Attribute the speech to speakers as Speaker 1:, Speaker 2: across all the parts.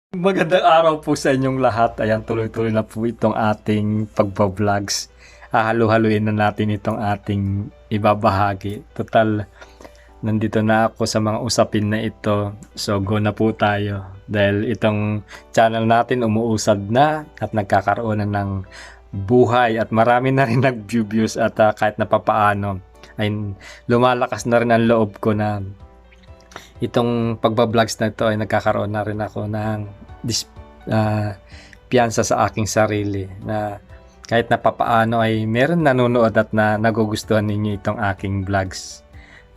Speaker 1: Magandang araw po sa inyong lahat. Ayan, tuloy-tuloy na po itong ating pagbabloggs. Hahalo-haluin na natin itong ating ibabahagi. Total, nandito na ako sa mga usapin na ito. So, go na po tayo. Dahil itong channel natin umuusad na at nagkakaroon na ng buhay. At marami na rin nag-views at kahit na papaano ay lumalakas na rin ang loob ko na itong pagbablogs na ito ay nagkakaroon na rin ako ng piyansa sa aking sarili na kahit na papaano ay meron nanonood at na nagugustuhan ninyo itong aking vlogs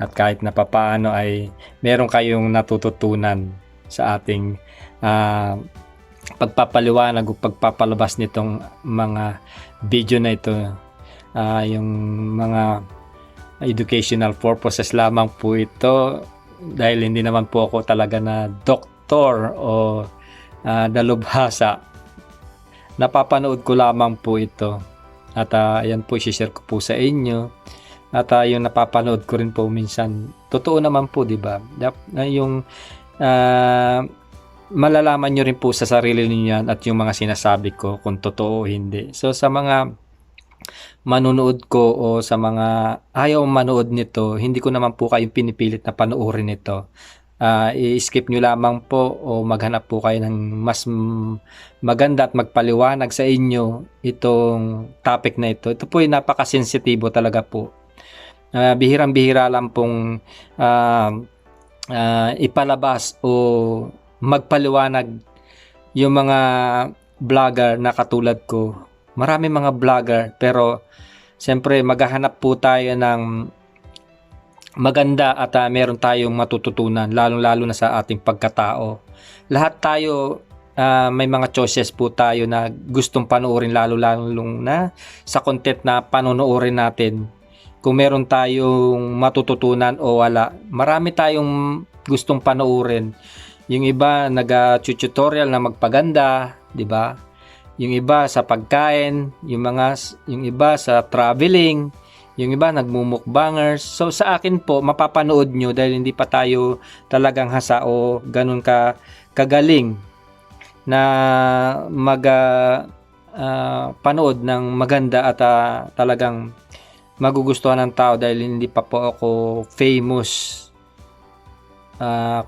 Speaker 1: at kahit na papaano ay meron kayong natututunan sa ating pagpapaliwanag o pagpapalabas nitong mga video na ito, yung mga educational purposes lamang po ito. Dahil hindi naman po ako talaga na doktor o dalubhasa. Napapanood ko lamang po ito. At ayan po, i-share ko po sa inyo. At yung napapanood ko rin po minsan, totoo naman po, di ba? Yung malalaman nyo rin po sa sarili niyo yan at yung mga sinasabi ko kung totoo o hindi. So sa mga manonood ko o sa mga ayaw manood nito, hindi ko naman po kayong pinipilit na panoorin ito. I-skip nyo lamang po o maghanap po kayo ng mas maganda at magpaliwanag sa inyo itong topic na ito. Ito po ay napakasensitibo talaga po. Bihirang-bihira lang pong ipalabas o magpaliwanag yung mga vlogger na katulad ko. Marami mga vlogger pero siyempre maghahanap po tayo ng maganda at meron tayong matututunan lalong-lalo na sa ating pagkatao. Lahat tayo may mga choices po tayo na gustong panoorin lalo-lalo na sa content na panonoorin natin. Kung meron tayong matututunan o wala, marami tayong gustong panoorin. Yung iba nag-tutorial na magpaganda, di ba? Yung iba sa pagkain, yung iba sa traveling, yung iba nagmumukbangers. So sa akin po, mapapanood nyo dahil hindi pa tayo talagang hasa o ganun kagaling na panood ng maganda at talagang magugustuhan ng tao dahil hindi pa po ako famous.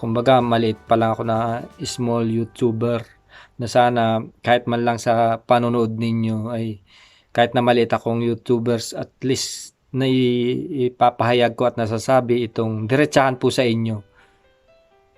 Speaker 1: Kumbaga maliit pa lang ako na small YouTuber na sana kahit man lang sa panonood ninyo ay kahit na maliit akong YouTubers at least na ipapahayag ko at nasasabi itong diretsahan po sa inyo.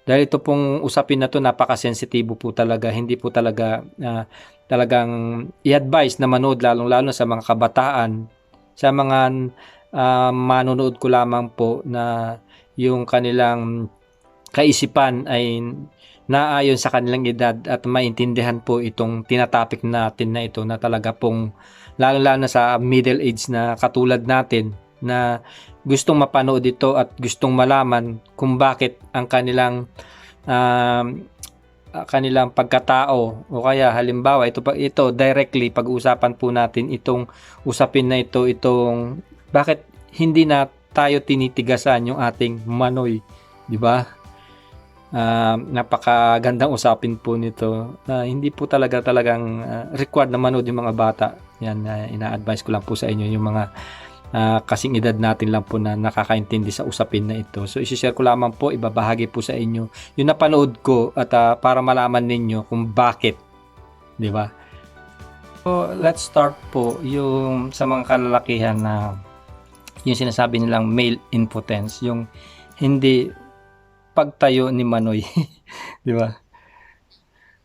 Speaker 1: Dahil ito pong usapin na to napakasensitibo po talaga, hindi po talaga talagang i-advise na manood lalong-lalo sa mga kabataan. Sa mga manonood ko lamang po na yung kanilang kaisipan ay naayon sa kanilang edad at maintindihan po itong tinatopic natin na ito na talaga pong lalo-lalo na sa middle age na katulad natin na gustong mapanood ito at gustong malaman kung bakit ang kanilang pagkatao o kaya halimbawa ito directly pag-uusapan po natin itong usapin na itong bakit hindi na tayo tinitigasan yung ating manoy, di ba? Napakagandang usapin po nito. Hindi po talagang required na manood yung mga bata. Yan, ina-advise ko lang po sa inyo yung mga kasing edad natin lang po na nakakaintindi sa usapin na ito. So i-share ko lamang po, ibabahagi po sa inyo yung napanood ko at para malaman ninyo kung bakit, di ba? So let's start po yung sa mga kalalakihan na yung sinasabi nilang male impotence, yung hindi pagtayo ni Manoy, di ba?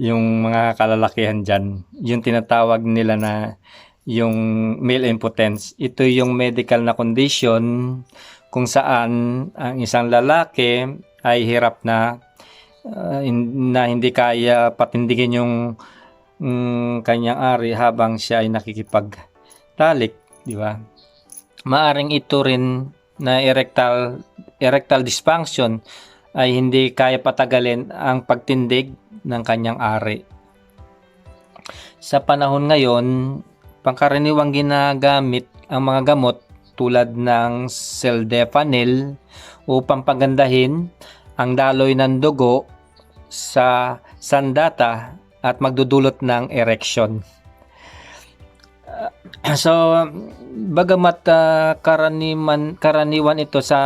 Speaker 1: Yung mga kalalakihan dyan, yung tinatawag nila na yung male impotence. Ito yung medical na condition kung saan ang isang lalaki ay hirap na hindi kaya patindigin yung kanyang ari habang siya ay nakikipagtalik, di ba? Maaring ito rin na erectile dysfunction ay hindi kaya patagalin ang pagtindig ng kanyang ari. Sa panahon ngayon, pangkaraniwang ginagamit ang mga gamot tulad ng sildenafil upang pagandahin ang daloy ng dugo sa sandata at magdudulot ng erection. So, bagamat karaniwan ito sa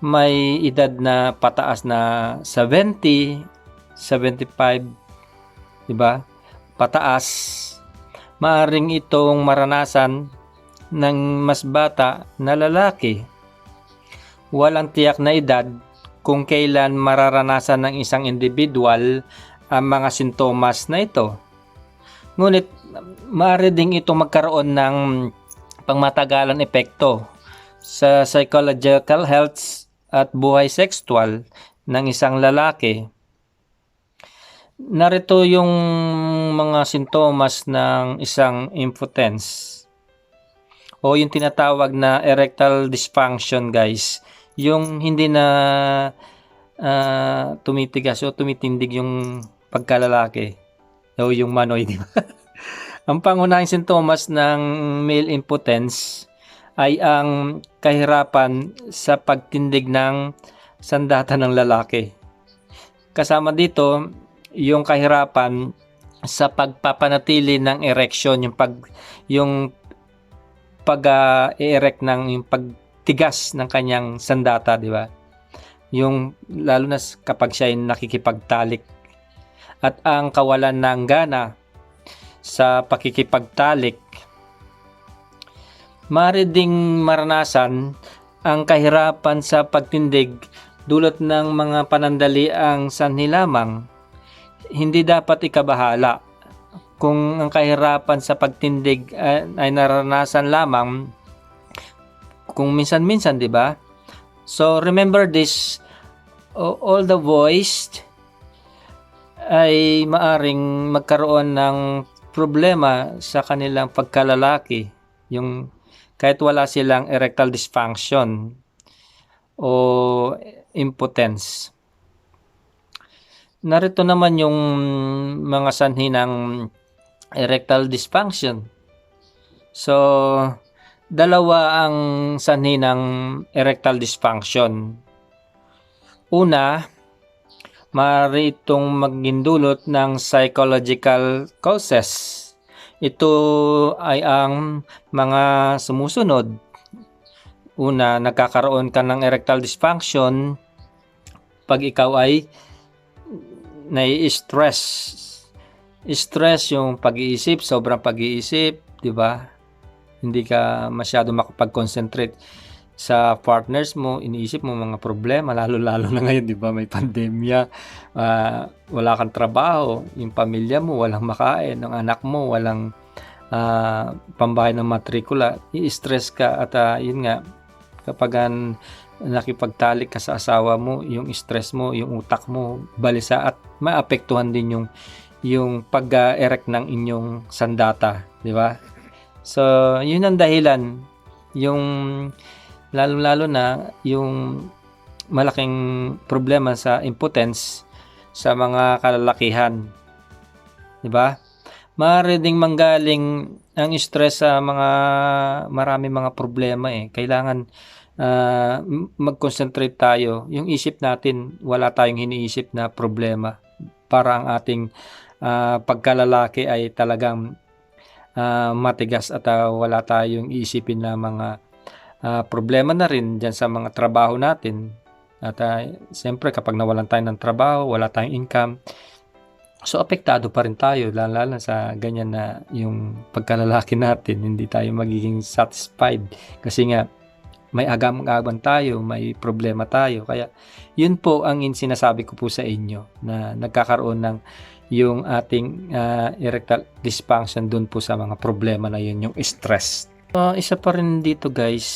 Speaker 1: may edad na pataas na 70, 75, di ba? Pataas, maaring itong maranasan ng mas bata na lalaki. Walang tiyak na edad kung kailan mararanasan ng isang individual ang mga sintomas na ito. Ngunit maaari ding ito magkaroon ng pangmatagalan epekto sa psychological health at buhay sexual ng isang lalaki. Narito yung mga sintomas ng isang impotence o yung tinatawag na erectile dysfunction, guys. Yung hindi na tumitigas o tumitindig yung pagkalalaki o yung manoy, di ba? Ang pangunahing sintomas ng male impotence ay ang kahirapan sa pagtindig ng sandata ng lalaki. Kasama dito yung kahirapan sa pagpapanatili ng erection, yung pag-erect ng yung pagtigas ng kanyang sandata, di ba? Yung lalo na kapag siya ay nakikipagtalik, at ang kawalan ng gana sa pakikipagtalik. Maaari ding maranasan ang kahirapan sa pagtindig dulot ng mga panandaliang sanhi lamang. Hindi dapat ikabahala kung ang kahirapan sa pagtindig ay naranasan lamang kung minsan-minsan, di ba? So remember this, all the boys ay maaring magkaroon ng problema sa kanilang pagkalalaki, yung kahit wala silang erectile dysfunction o impotence. Narito naman yung mga sanhi ng erectile dysfunction. So, dalawa ang sanhi ng erectile dysfunction. Una, maaari itong magindulot ng psychological causes. Ito ay ang mga sumusunod. Una, nagkakaroon ka ng erectile dysfunction pag ikaw ay nai-stress. Stress yung pag-iisip, sobrang pag-iisip, di ba? Hindi ka masyado makapag-concentrate sa partners mo, iniisip mo mga problema, lalo-lalo na ngayon, di ba? May pandemya, wala kang trabaho, yung pamilya mo walang makain, ang anak mo walang pambayad ng matrikula, i-stress ka at yun nga, kapag nakipagtalik ka sa asawa mo, yung stress mo, yung utak mo, balisa at maapektuhan din yung pag-erect ng inyong sandata, di ba? So, yun ang dahilan, yung lalo-lalo na yung malaking problema sa impotence sa mga kalalakihan, di ba? Maaari ding manggaling ang stress sa marami mga problema eh. Kailangan mag-concentrate tayo. Yung isip natin, wala tayong iniisip na problema para ang ating pagkalalaki ay talagang matigas at wala tayong iisipin na mga problema na rin dyan sa mga trabaho natin. At siyempre kapag nawalan tayo ng trabaho, wala tayong income, so apektado pa rin tayo, lalo sa ganyan na yung pagkalalaki natin, hindi tayo magiging satisfied kasi nga may agam-agaman tayo, may problema tayo. Kaya yun po ang sinasabi ko po sa inyo na nagkakaroon ng yung ating erectile dysfunction dun po sa mga problema na yun, yung stress. Isa pa rin dito guys,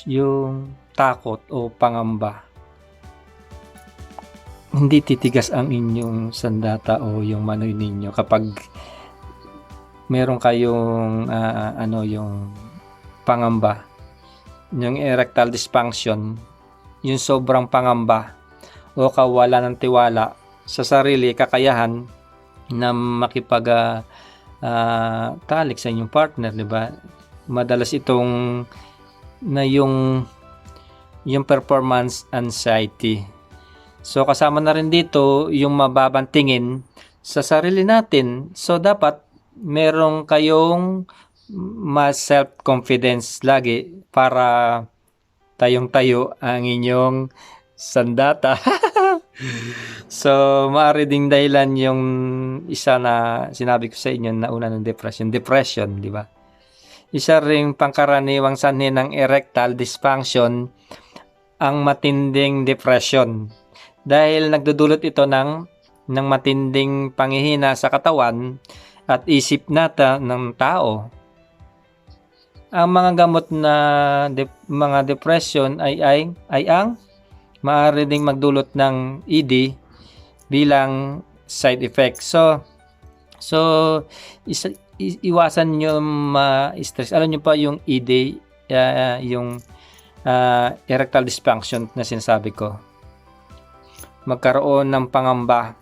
Speaker 1: yung takot o pangamba. Hindi titigas ang inyong sandata o yung manoy ninyo kapag meron kayong yung pangamba, yung erectile dysfunction, yung sobrang pangamba o kawalan ng tiwala sa sarili, kakayahan na talik sa inyong partner, di ba? Madalas itong na yung performance anxiety. So kasama na rin dito yung mababang tingin sa sarili natin. So dapat meron kayong mas self-confidence lagi para tayong-tayo ang inyong sandata. So, maaari ding dahilan yung isa na sinabi ko sa inyo na una ng depression. Depression, di ba? Isa ring pangkaraniwang sanhi ng erectile dysfunction ang matinding depression. Dahil nagdudulot ito ng matinding panghihina sa katawan at isip ng tao. Ang mga gamot na mga depression ay ang maaari ding magdulot ng ED bilang side effect. So iwasan nyo ma-stress. Alam nyo pa yung ED, yung erectile dysfunction na sinasabi ko. Magkaroon ng pangamba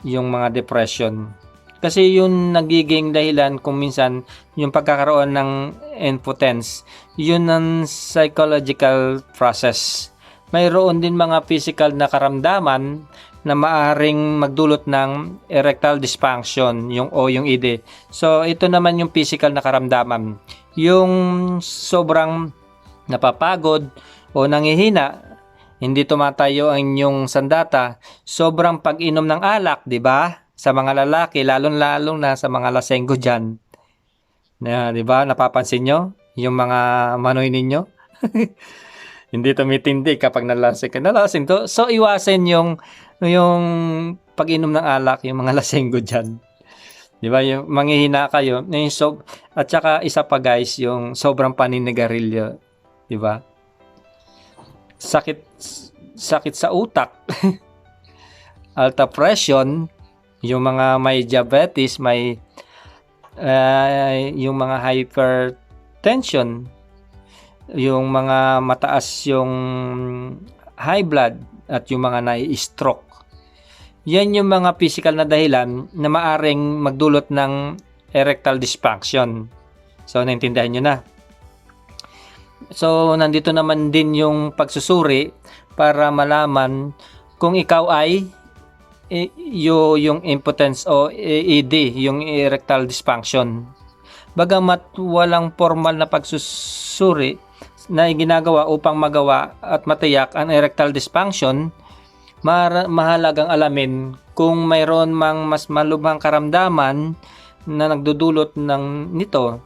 Speaker 1: yung mga depression. Kasi yung nagiging dahilan kung minsan yung pagkakaroon ng impotence, yun ang psychological process. Mayroon din mga physical na karamdaman na maaring magdulot ng erectile dysfunction, yung ED. So ito naman yung physical na karamdaman. Yung sobrang napapagod o nangihina, hindi tumatayo ang inyong sandata, sobrang pag-inom ng alak, di ba? Sa mga lalaki, lalong-lalo na sa mga lasenggo dyan. Di ba? Napapansin nyo? Yung mga manoy ninyo? Hindi tumitindi kapag nalasing to. So, iwasan yung pag-inom ng alak, yung mga lasenggo dyan. Di ba? Yung manghihina kayo. At saka isa pa guys, yung sobrang paninigarilyo. Di ba? Sakit sa utak. Alta pressure, yung mga may diabetes, may yung mga hypertension, yung mga mataas yung high blood at yung mga nai-stroke. Yan yung mga physical na dahilan na maaring magdulot ng erectile dysfunction. So, naintindihan nyo na. So, nandito naman din yung pagsusuri para malaman kung ikaw ay yung impotence o ED, yung erectile dysfunction. Bagamat walang formal na pagsusuri na ginagawa upang magawa at matiyak ang erectile dysfunction, mahalagang alamin kung mayroon mang mas malubhang karamdaman na nagdudulot nito.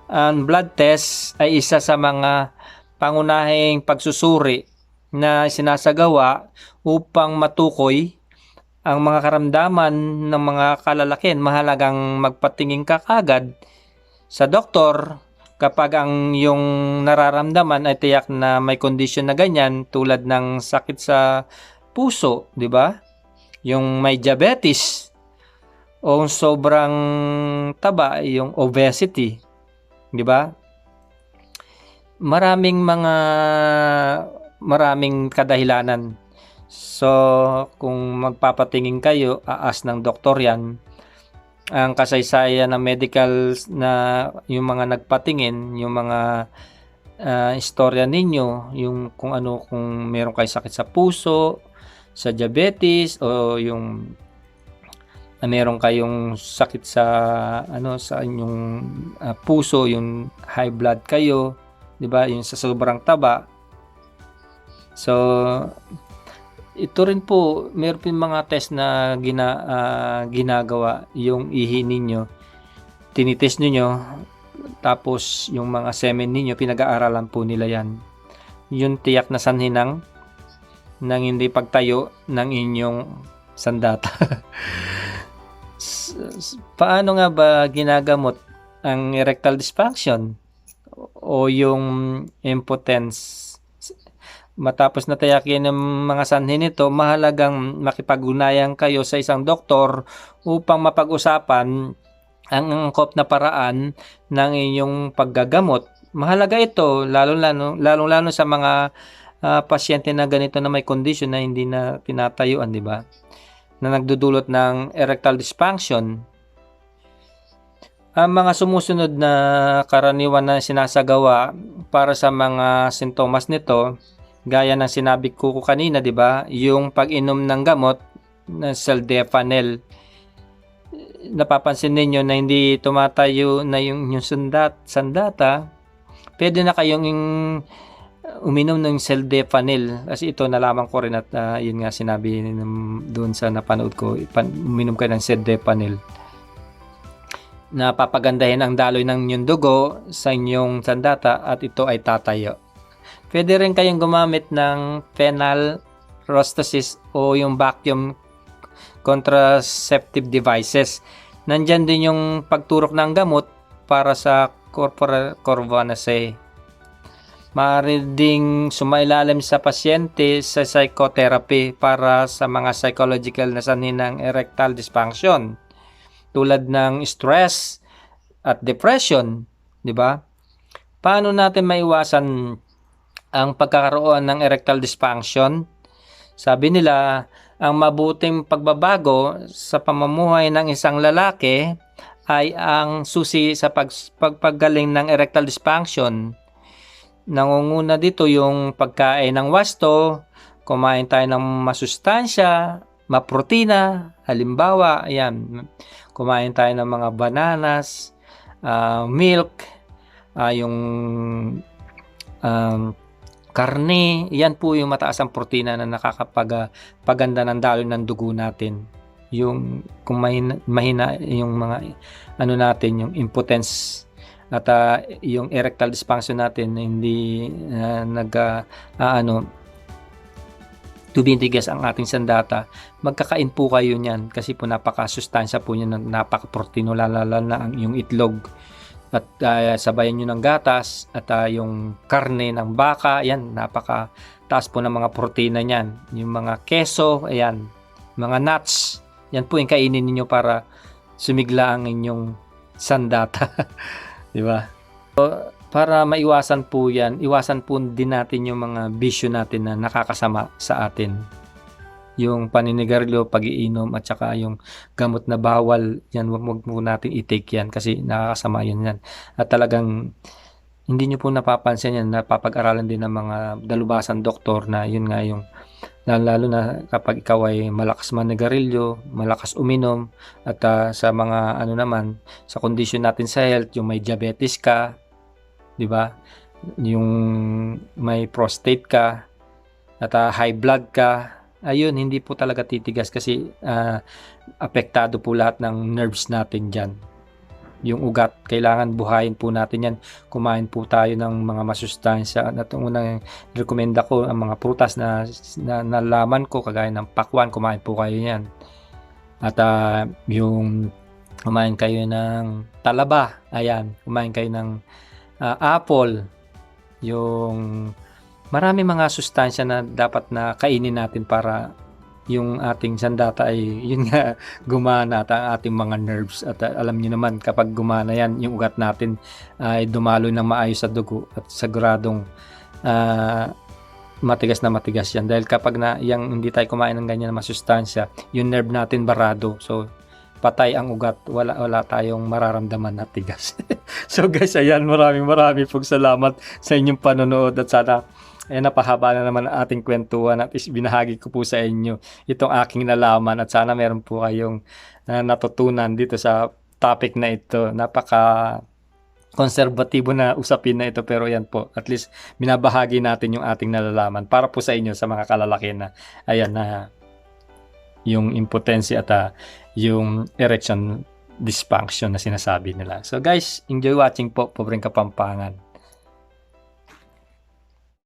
Speaker 1: Ang blood test ay isa sa mga pangunahing pagsusuri na sinasagawa upang matukoy ang mga karamdaman ng mga kalalakihan. Mahalagang magpatingin ka kagad sa doktor kapag ang yung nararamdaman ay tiyak na may kondisyon na ganyan, tulad ng sakit sa puso, di ba? Yung may diabetes o sobrang taba, yung obesity, di ba? Maraming kadahilanan. So, kung magpapatingin kayo, aas ng doktor yan. Ang kasaysayan ng medical na yung mga nagpatingin, yung mga istorya ninyo, yung kung meron kayo sakit sa puso, sa diabetes, o yung meron kayong sakit sa inyong puso, yung high blood kayo, 'di ba? Yung sa sobrang taba. So ito rin po, meron din mga test na ginagawa, yung ihi ninyo. Tinitest niyo, tapos yung mga semen ninyo, pinag-aaralan po nila yan. Yung tiyak na sanhi ng hindi pagtayo ng inyong sandata. Paano nga ba ginagamot ang erectile dysfunction o yung impotence? Matapos na tayakin ng mga sanhi nito, mahalagang makipag-ugnayan kayo sa isang doktor upang mapag-usapan ang angkop na paraan ng inyong paggagamot. Mahalaga ito, lalong-lalo sa mga pasyente na ganito na may kondisyon na hindi na tinatayuan, di ba? Na nagdudulot ng erectile dysfunction. Ang mga sumusunod na karaniwan na sinasagawa para sa mga sintomas nito Gaya ng sinabi ko kanina, 'di ba? Yung pag-inom ng gamot na sildenafil, napapansin ninyo na hindi tumatayo na yung sandata, pwede na kayong uminom ng sildenafil. Kasi ito nalaman ko rin at yun nga sinabi doon sa napanood ko, uminom ka ng sildenafil. Napapagandahin ang daloy ng inyong dugo sa inyong sandata at ito ay tatayo. Pwede rin kayong gumamit ng phenylrostosis o yung vacuum contraceptive devices. Nandyan din yung pagturok ng gamot para sa corporal corvanacea. Maaari ding sumailalim sa pasyente sa psychotherapy para sa mga psychological na sanhi ng erectile dysfunction tulad ng stress at depression, di ba? Paano natin maiwasan ang pagkakaroon ng erectile dysfunction? Sabi nila, ang mabuting pagbabago sa pamumuhay ng isang lalaki ay ang susi sa pagpagaling ng erectile dysfunction. Nangunguna dito yung pagkain ng wasto, kumain tayo ng masustansya, maprotina, halimbawa, ayan, kumain tayo ng mga bananas, milk, yung karne, yan po yung mataas ang protina na nakakapaganda ng daloy ng dugo natin. Yung kung mahina yung mga natin, yung impotence at yung erectile dysfunction natin hindi tumitigas ang ating sandata, magkakain po kayo niyan kasi po napakasustansya po niyan, napaka-protino, lalo na ang yung itlog. At sabayan nyo ng gatas at yung karne ng baka, yan, napaka taas po ng mga protina niyan. Yung mga keso, ayan, mga nuts, yan po yung kainin niyo para sumigla ang inyong sandata. Di ba? So, para maiwasan po yan, iwasan po din natin yung mga bisyo natin na nakakasama sa atin. Yung paninigarilyo, pag-iinom at saka yung gamot na bawal, yan wag mo natin i-take yan kasi nakakasama yan. At talagang hindi nyo po napapansin yan, napapag-aralan din ng mga dalubasan doktor na yun nga yung lalo na kapag ikaw ay malakas manigarilyo, malakas uminom at sa mga naman sa condition natin sa health, yung may diabetes ka, di ba? Yung may prostate ka at high blood ka, ayun, hindi po talaga titigas kasi apektado po lahat ng nerves natin dyan. Yung ugat, kailangan buhayin po natin yan. Kumain po tayo ng mga masustansya. At ang unang rekomenda ko, ang mga prutas na nalaman ko, kagaya ng pakwan, kumain po kayo yan. At yung kumain kayo ng talaba, ayan, kumain kayo ng apple, yung marami mga sustansya na dapat na kainin natin para yung ating sandata ay yun nga gumana at ang ating mga nerves. At alam niyo naman kapag gumana yan, yung ugat natin ay dumaloy ng maayos sa dugo at siguradong matigas na matigas yan. Dahil kapag hindi tayo kumain ng ganyan na masustansya, yung nerve natin barado. So patay ang ugat, wala tayong mararamdaman na tigas. So guys, ayan, maraming pong salamat sa inyong panonood at sana napahaba na naman ang ating kwentuhan at binahagi ko po sa inyo itong aking nalaman at sana meron po kayong natutunan dito sa topic na ito. Napaka konserbatibo na usapin na ito pero yan po, at least binabahagi natin yung ating nalalaman para po sa inyo sa mga kalalaki na ayan na yung impotensya at yung erection dysfunction na sinasabi nila. So guys, enjoy watching po, Pobreng Kapampangan.